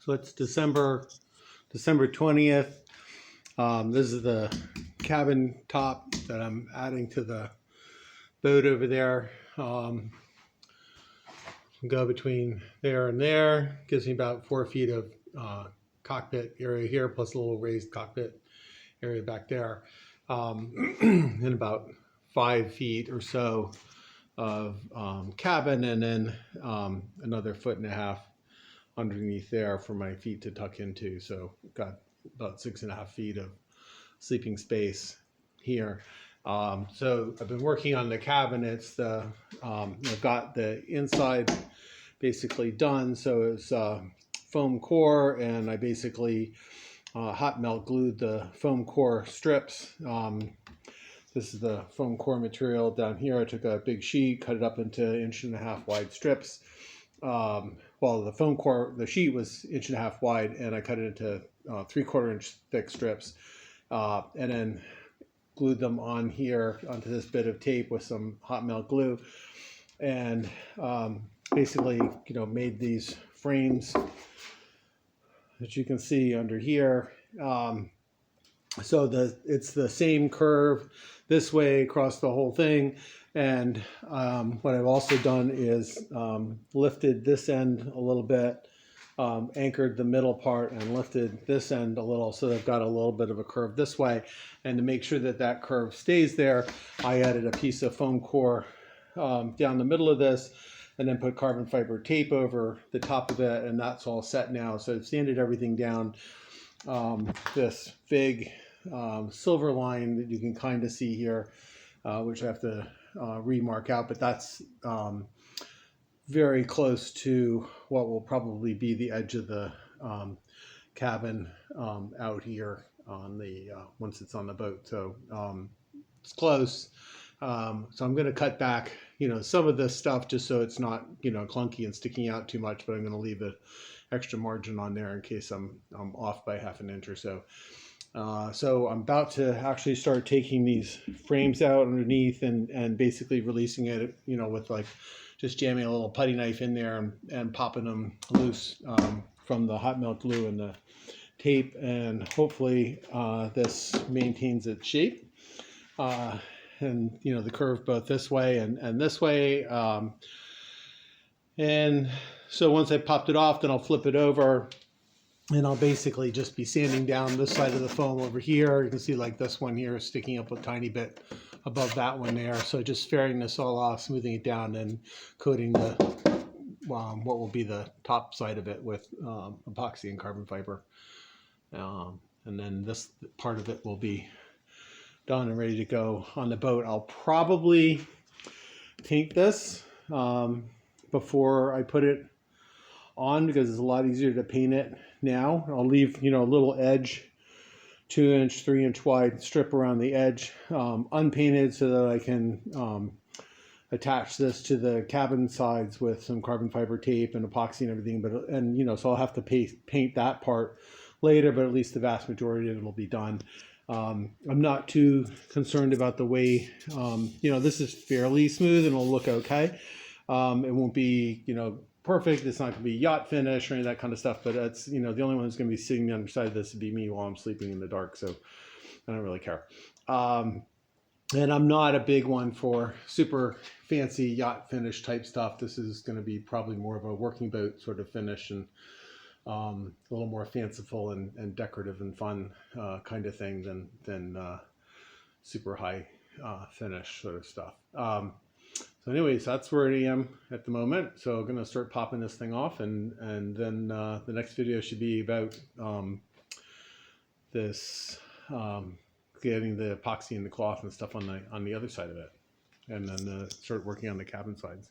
So it's December 20th. This is the cabin top that I'm adding to the boat over there. Go between there and there. Gives me about 4 feet of cockpit area here, plus a little raised cockpit area back there. And about 5 feet or so of cabin, and then another 1.5 feet underneath there for my feet to tuck into. So got about 6.5 feet of sleeping space here. So I've been working on the cabinets. I've got the inside basically done. So it's foam core, and I basically hot melt glued the foam core strips. This is the foam core material down here. I took a big sheet, cut it up into 1.5 inch wide strips. Well, the foam core, the sheet was 1.5 inch wide, and I cut it into 3/4 inch thick strips, and then glued them on here onto this bit of tape with some hot melt glue, and basically, made these frames that you can see under here. So it's the same curve this way across the whole thing. And what I've also done is lifted this end a little bit, anchored the middle part, and lifted this end a little, so they've got a little bit of a curve this way. And to make sure that that curve stays there, I added a piece of foam core down the middle of this, and then put carbon fiber tape over the top of it, and that's all set now. So I've sanded everything down. This big silver line that you can kind of see here, which I have to remark out, but that's very close to what will probably be the edge of the cabin out here on the once it's on the boat. So it's close. So I'm going to cut back, some of this stuff just so it's not, clunky and sticking out too much, but I'm going to leave an extra margin on there in case I'm off by 1/2 inch or so. So I'm about to actually start taking these frames out underneath and basically releasing it, with just jamming a little putty knife in there and popping them loose from the hot melt glue and the tape, and hopefully this maintains its shape. And the curve both this way and this way. And so once I popped it off, then I'll flip it over, and I'll basically just be sanding down this side of the foam over here. You can see this one here is sticking up a tiny bit above that one there. So just fairing this all off, smoothing it down, and coating the what will be the top side of it with epoxy and carbon fiber. And then this part of it will be done and ready to go on the boat. I'll probably paint this before I put it on, because it's a lot easier to paint it now. I'll leave a little edge, 2 inch, 3 inch wide strip around the edge, unpainted, so that I can attach this to the cabin sides with some carbon fiber tape and epoxy and everything. So I'll have to paint that part later, but at least the vast majority of it will be done. I'm not too concerned about the way, this is fairly smooth and it'll look okay. It won't be, perfect. It's not going to be yacht finish or any of that kind of stuff, but it's, the only one who's going to be sitting on the other side of this would be me while I'm sleeping in the dark. So I don't really care. And I'm not a big one for super fancy yacht finish type stuff. This is going to be probably more of a working boat sort of finish, and a little more fanciful and decorative and fun kind of thing than super high finish sort of stuff. So anyways, that's where I am at the moment. So I'm going to start popping this thing off, and then the next video should be about this getting the epoxy and the cloth and stuff on the other side of it, and then start working on the cabin sides.